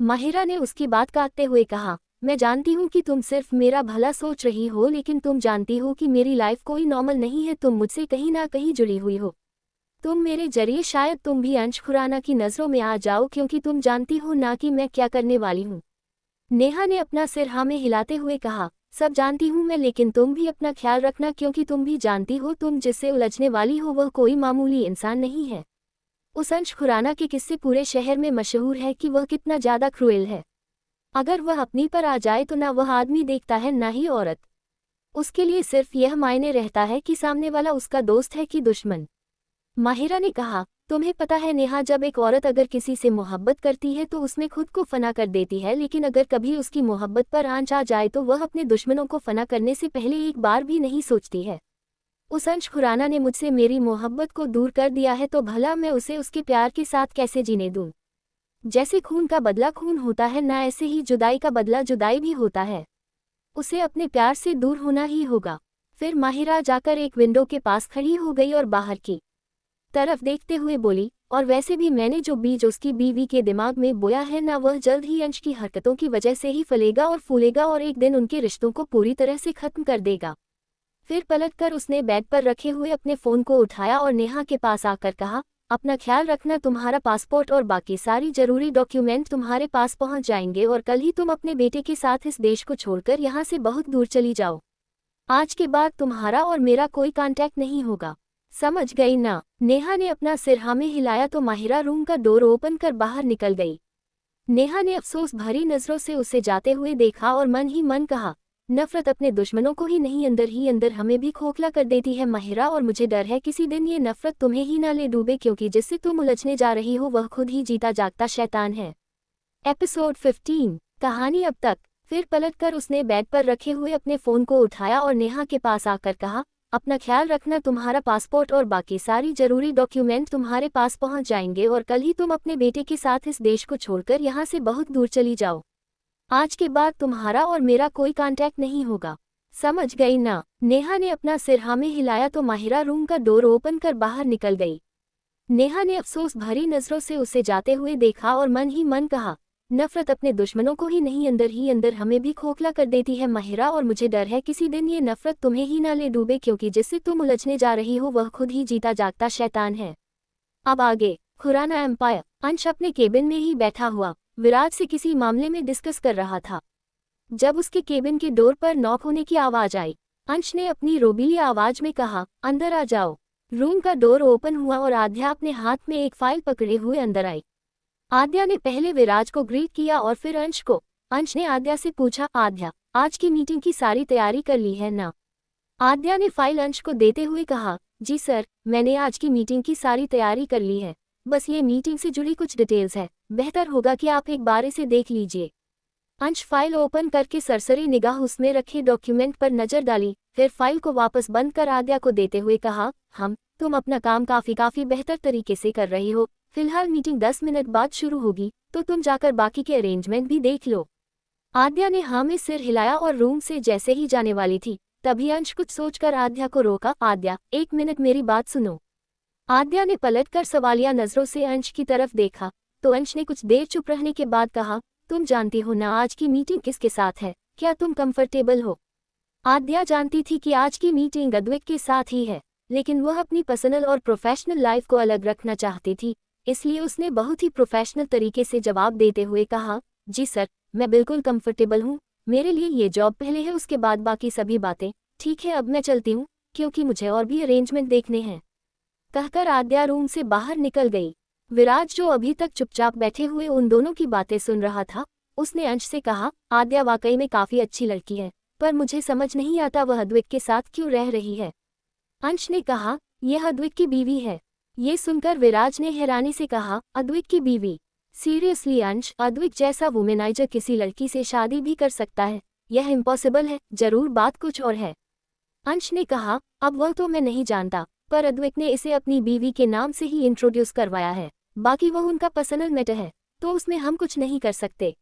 माहिरा ने उसकी बात काटते हुए कहा, मैं जानती हूँ कि तुम सिर्फ मेरा भला सोच रही हो, लेकिन तुम जानती हो कि मेरी लाइफ कोई नॉर्मल नहीं है। तुम मुझसे कहीं ना कहीं जुड़ी हुई हो। तुम मेरे जरिए शायद तुम भी अंश खुराना की नज़रों में आ जाओ, क्योंकि तुम जानती हो ना कि मैं क्या करने वाली हूँ। नेहा ने अपना सिर हाँ में हिलाते हुए कहा, सब जानती हूँ मैं, लेकिन तुम भी अपना ख्याल रखना, क्योंकि तुम भी जानती हो तुम जिससे उलझने वाली हो वह कोई मामूली इंसान नहीं है। उस अंश खुराना के किस्से पूरे शहर में मशहूर है कि वह कितना ज़्यादा क्रूएल है। अगर वह अपनी पर आ जाए तो ना वह आदमी देखता है ना ही औरत। उसके लिए सिर्फ यह मायने रहता है कि सामने वाला उसका दोस्त है कि दुश्मन। माहिरा ने कहा, तुम्हें पता है नेहा, जब एक औरत अगर किसी से मोहब्बत करती है तो उसमें खुद को फना कर देती है, लेकिन अगर कभी उसकी मोहब्बत पर आंच आ जाए तो वह अपने दुश्मनों को फना करने से पहले एक बार भी नहीं सोचती है। उस अंश खुराना ने मुझसे मेरी मोहब्बत को दूर कर दिया है, तो भला मैं उसे उसके प्यार के साथ कैसे जीने दूं? जैसे खून का बदला खून होता है ना, ऐसे ही जुदाई का बदला जुदाई भी होता है। उसे अपने प्यार से दूर होना ही होगा। फिर माहिरा जाकर एक विंडो के पास खड़ी हो गई और बाहर की तरफ देखते हुए बोली, और वैसे भी मैंने जो बीज उसकी बीवी के दिमाग में बोया है ना, वह जल्द ही अंश की हरकतों की वजह से ही फलेगा और फूलेगा और एक दिन उनके रिश्तों को पूरी तरह से खत्म कर देगा। फिर पलटकर उसने बेड पर रखे हुए अपने फ़ोन को उठाया और नेहा के पास आकर कहा, अपना ख्याल रखना, तुम्हारा पासपोर्ट और बाकी सारी जरूरी डॉक्यूमेंट तुम्हारे पास पहुंच जाएंगे और कल ही तुम अपने बेटे के साथ इस देश को छोड़कर यहाँ से बहुत दूर चली जाओ। आज के बाद तुम्हारा और मेरा कोई कांटेक्ट नहीं होगा, समझ गई ना? नेहा ने अपना सिर हाँ में हिलाया तो माहिरा रूम का डोर ओपन कर बाहर निकल गई। नेहा ने अफसोस भरी नजरों से उसे जाते हुए देखा और मन ही मन कहा, नफरत अपने दुश्मनों को ही अंदर हमें भी खोखला कर देती है माहिरा, और मुझे डर है किसी दिन ये नफरत तुम्हें ही ना ले डूबे, क्योंकि जिससे तुम उलझने जा रही हो वह खुद ही जीता जागता शैतान है। एपिसोड 15 कहानी अब तक। फिर पलटकर उसने बेड पर रखे हुए अपने फ़ोन को उठाया और नेहा के पास आकर कहा, अपना ख्याल रखना, तुम्हारा पासपोर्ट और बाकी सारी जरूरी डॉक्यूमेंट तुम्हारे पास पहुंच जाएंगे और कल ही तुम अपने बेटे के साथ इस देश को छोड़कर यहाँ से बहुत दूर चली जाओ। आज के बाद तुम्हारा और मेरा कोई कांटेक्ट नहीं होगा, समझ गई ना? नेहा ने अपना सिर हाँ में हिलाया तो माहिरा रूम का डोर ओपन कर बाहर निकल गई। नेहा ने अफसोस भरी नजरों से उसे जाते हुए देखा और मन ही मन कहा, नफरत अपने दुश्मनों को ही अंदर हमें भी खोखला कर देती है माहिरा, और मुझे डर है किसी दिन ये नफरत तुम्हें ही ना ले डूबे, क्योंकि जिससे तुम उलझने जा रही हो वह खुद ही जीता जागता शैतान है। अब आगे खुराना एम्पायर। अंश अपने केबिन में ही बैठा हुआ विराज से किसी मामले में डिस्कस कर रहा था। जब उसके केबिन के डोर पर नॉक होने की आवाज आई, अंश ने अपनी रोबीली आवाज में कहा, अंदर आ जाओ। रूम का डोर ओपन हुआ और आद्या अपने हाथ में एक फाइल पकड़े हुए अंदर आई। आद्या ने पहले विराज को ग्रीट किया और फिर अंश को। अंश ने आद्या से पूछा, आद्या, आज की मीटिंग की सारी तैयारी कर ली है ना? आद्या ने फाइल अंश को देते हुए कहा, जी सर, मैंने आज की मीटिंग की सारी तैयारी कर ली है। बस ये मीटिंग से जुड़ी कुछ डिटेल्स है, बेहतर होगा कि आप एक बार इसे देख लीजिए। अंश फाइल ओपन करके सरसरी निगाह उसमें रखे डॉक्यूमेंट पर नजर डाली, फिर फाइल को वापस बंद कर आद्या को देते हुए कहा, तुम अपना काम काफी बेहतर तरीके से कर रही हो। फिलहाल मीटिंग 10 मिनट बाद शुरू होगी, तो तुम जाकर बाकी के अरेंजमेंट भी देख लो। आद्या ने हाँ में सिर हिलाया और रूम से जैसे ही जाने वाली थी, तभी अंश कुछ सोचकर आद्या को रोका। आद्या, एक मिनट मेरी बात सुनो। आद्या ने पलटकर सवालिया नजरों से अंश की तरफ देखा, तो अंश ने कुछ देर चुप रहने के बाद कहा, तुम जानती हो ना आज की मीटिंग किसके साथ है? क्या तुम कंफर्टेबल हो? आद्या जानती थी कि आज की मीटिंग अद्वैत के साथ ही है, लेकिन वह अपनी पर्सनल और प्रोफेशनल लाइफ को अलग रखना चाहती थी, इसलिए उसने बहुत ही प्रोफेशनल तरीके से जवाब देते हुए कहा, जी सर, मैं बिल्कुल कंफर्टेबल हूँ। मेरे लिए ये जॉब पहले है, उसके बाद बाकी सभी बातें। ठीक है, अब मैं चलती हूँ, क्योंकि मुझे और भी अरेंजमेंट देखने हैं। कहकर आद्या रूम से बाहर निकल गई। विराज, जो अभी तक चुपचाप बैठे हुए उन दोनों की बातें सुन रहा था, उसने अंश से कहा, आद्या वाकई में काफी अच्छी लड़की है, पर मुझे समझ नहीं आता वह अद्वैत के साथ क्यों रह रही है। अंश ने कहा, यह अद्वैत की बीवी है। ये सुनकर विराज ने हैरानी से कहा, अद्वैत की बीवी? सीरियसली अंश, अद्वैत जैसा वुमेनाइजर किसी लड़की से शादी भी कर सकता है? यह इम्पॉसिबल है। जरूर बात कुछ और है। अंश ने कहा, अब वह तो मैं नहीं जानता, पर अद्वैत ने इसे अपनी बीवी के नाम से ही इंट्रोड्यूस करवाया है। बाकी वह उनका पर्सनल मैटर है, तो उसमें हम कुछ नहीं कर सकते।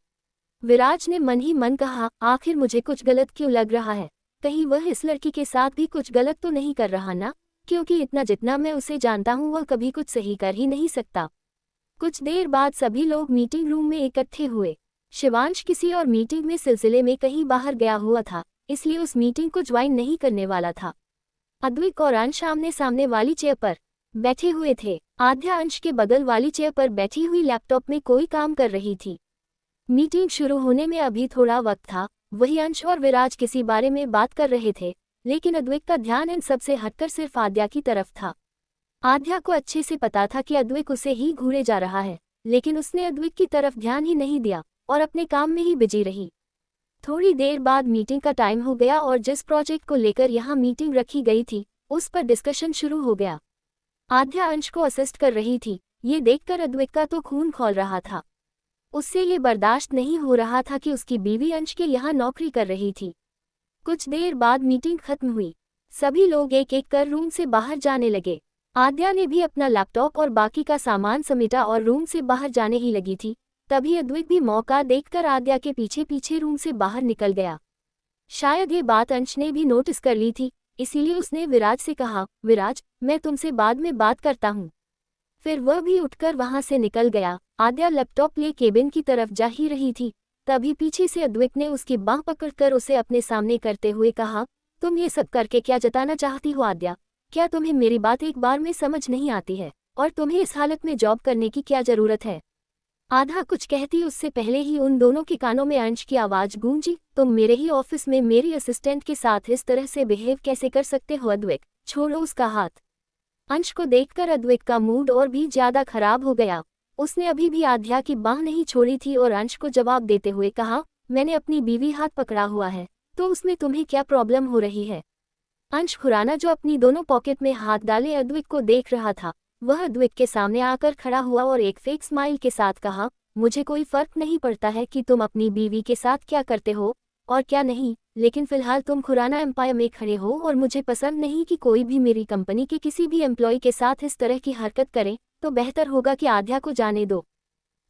विराज ने मन ही मन कहा, आखिर मुझे कुछ गलत क्यों लग रहा है? कहीं वह इस लड़की के साथ भी कुछ गलत तो नहीं कर रहा ना? क्योंकि इतना जितना मैं उसे जानता हूँ वह कभी कुछ सही कर ही नहीं सकता। कुछ देर बाद सभी लोग मीटिंग रूम में इकट्ठे हुए। शिवांश किसी और मीटिंग में सिलसिले में कहीं बाहर गया हुआ था, इसलिए उस मीटिंग को ज्वाइन नहीं करने वाला था। अद्वैत और अंश आमने सामने वाली चेयर पर बैठे हुए थे। आद्या अंश के बगल वाली चेयर पर बैठी हुई लैपटॉप में कोई काम कर रही थी। मीटिंग शुरू होने में अभी थोड़ा वक्त था। वही अंश और विराज किसी बारे में बात कर रहे थे, लेकिन अद्वैत का ध्यान इन सबसे हटकर सिर्फ आद्या की तरफ था। आद्या को अच्छे से पता था कि अद्वैत उसे ही घूरे जा रहा है, लेकिन उसने अद्वैत की तरफ ध्यान ही नहीं दिया और अपने काम में ही बिजी रही। थोड़ी देर बाद मीटिंग का टाइम हो गया और जिस प्रोजेक्ट को लेकर यहाँ मीटिंग रखी गई थी, उस पर डिस्कशन शुरू हो गया। आद्या अंश को असिस्ट कर रही थी। ये देखकर अद्वैत का तो खून खौल रहा था। उससे ये बर्दाश्त नहीं हो रहा था कि उसकी बीवी अंश के यहाँ नौकरी कर रही थी। कुछ देर बाद मीटिंग खत्म हुई। सभी लोग एक एक कर रूम से बाहर जाने लगे। आद्या ने भी अपना लैपटॉप और बाकी का सामान समेटा और रूम से बाहर जाने ही लगी थी। तभी अद्वैत भी मौका देखकर आद्या के पीछे पीछे रूम से बाहर निकल गया। शायद ये बात अंश ने भी नोटिस कर ली थी, इसीलिए उसने विराज से कहा, विराज, मैं तुमसे बाद में बात करता हूँ। फिर वह भी उठकर वहां से निकल गया। आद्या लैपटॉप लिए केबिन की तरफ जा ही रही थी, तभी पीछे से अद्वैत ने उसकी बांह पकड़कर उसे अपने सामने करते हुए कहा, तुम ये सब करके क्या जताना चाहती हो आद्या? क्या तुम्हें मेरी बात एक बार में समझ नहीं आती है? और तुम्हें इस हालत में जॉब करने की क्या जरूरत है? आधा कुछ कहती उससे पहले ही उन दोनों के कानों में अंश की आवाज गूंजी, तुम मेरे ही ऑफिस में मेरी असिस्टेंट के साथ इस तरह से बिहेव कैसे कर सकते हो अद्वैत? छोड़ो उसका हाथ। अंश को देखकर अद्वैत का मूड और भी ज्यादा खराब हो गया। उसने अभी भी आद्या की बांह नहीं छोड़ी थी और अंश को जवाब देते हुए कहा, मैंने अपनी बीवी हाथ पकड़ा हुआ है, तो उसमें तुम्हें क्या प्रॉब्लम हो रही है? अंश खुराना, जो अपनी दोनों पॉकेट में हाथ डाले अद्वैत को देख रहा था, वह अद्वैत के सामने आकर खड़ा हुआ और एक फेक स्माइल के साथ कहा, मुझे कोई फर्क नहीं पड़ता है कि तुम अपनी बीवी के साथ क्या करते हो और क्या नहीं, लेकिन फिलहाल तुम खुराना एम्पायर में खड़े हो और मुझे पसंद नहीं कि कोई भी मेरी कंपनी के किसी भी एम्प्लॉय के साथ इस तरह की हरकत करे, तो बेहतर होगा कि आद्या को जाने दो।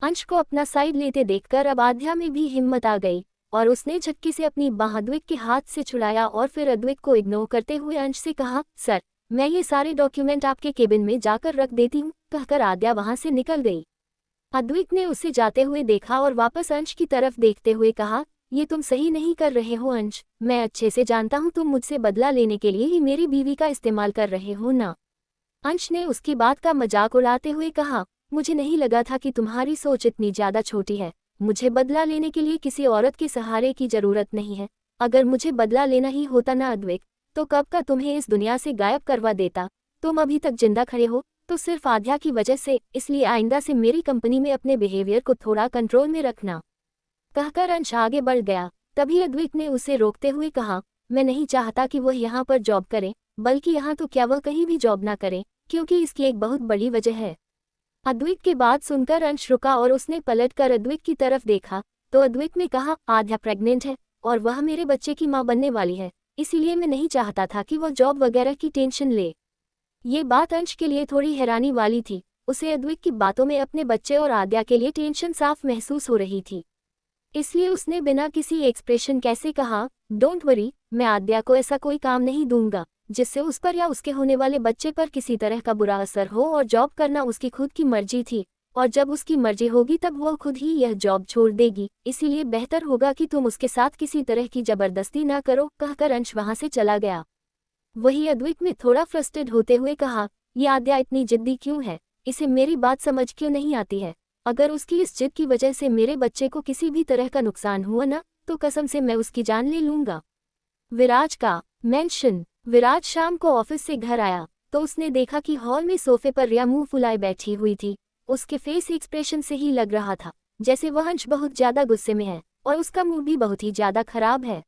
अंश को अपना साइड लेते देखकर अब आद्या में भी हिम्मत आ गई और उसने झटके से अपनी बांह अद्वैत के हाथ से छुड़ाया और फिर अद्वैत को इग्नोर करते हुए अंश से कहा, सर, मैं ये सारे डॉक्यूमेंट आपके केबिन में जाकर रख देती हूँ, कहकर आद्या वहां से निकल गई। अद्वैत ने उसे जाते हुए देखा और वापस अंश की तरफ देखते हुए कहा, ये तुम सही नहीं कर रहे हो अंश, मैं अच्छे से जानता हूँ तुम मुझसे बदला लेने के लिए ही मेरी बीवी का इस्तेमाल कर रहे हो ना। अंश ने उसकी बात का मजाक उड़ाते हुए कहा, मुझे नहीं लगा था कि तुम्हारी सोच इतनी ज्यादा छोटी है। मुझे बदला लेने के लिए किसी औरत के सहारे की जरूरत नहीं है। अगर मुझे बदला लेना ही होता ना अद्विक, तो कब का तुम्हें इस दुनिया से गायब करवा देता। तुम अभी तक जिंदा खड़े हो तो सिर्फ आध्या की वजह से, इसलिए आइंदा से मेरी कंपनी में अपने बिहेवियर को थोड़ा कंट्रोल में रखना, कहकर अंश आगे बढ़ गया। तभी अद्विक ने उसे रोकते हुए कहा, मैं नहीं चाहता कि वह यहाँ पर जॉब करे, बल्कि यहाँ तो क्या वह कहीं भी जॉब ना करे, क्योंकि इसकी एक बहुत बड़ी वजह है। अद्विक की बात सुनकर अंश रुका और उसने पलटकर अद्विक की तरफ देखा तो अद्विक ने कहा, आध्या प्रेग्नेंट है और वह मेरे बच्चे की मां बनने वाली है, इसीलिए मैं नहीं चाहता था कि वह जॉब वगैरह की टेंशन ले। ये बात अंश के लिए थोड़ी हैरानी वाली थी। उसे अद्विक की बातों में अपने बच्चे और आद्या के लिए टेंशन साफ महसूस हो रही थी, इसलिए उसने बिना किसी एक्सप्रेशन कैसे कहा, डोंट वरी, मैं आद्या को ऐसा कोई काम नहीं दूंगा जिससे उस पर या उसके होने वाले बच्चे पर किसी तरह का बुरा असर हो, और जॉब करना उसकी खुद की मर्जी थी, और जब उसकी मर्जी होगी तब वो खुद ही यह जॉब छोड़ देगी, इसीलिए बेहतर होगा कि तुम उसके साथ किसी तरह की जबरदस्ती ना करो, कहकर अंश वहां से चला गया। वही अद्विक ने थोड़ा फ्रस्ट्रेट होते हुए कहा, ये आद्या इतनी जिद्दी क्यों है, इसे मेरी बात समझ क्यों नहीं आती है। अगर उसकी इस जिद की वजह से मेरे बच्चे को किसी भी तरह का नुकसान हुआ ना, तो कसम से मैं उसकी जान ले लूंगा। विराज का मेंशन। विराज शाम को ऑफिस से घर आया तो उसने देखा कि हॉल में सोफे पर रिया मुंह फुलाए बैठी हुई थी। उसके फेस एक्सप्रेशन से ही लग रहा था जैसे वह अंश बहुत ज्यादा गुस्से में है और उसका मूड भी बहुत ही ज्यादा खराब है।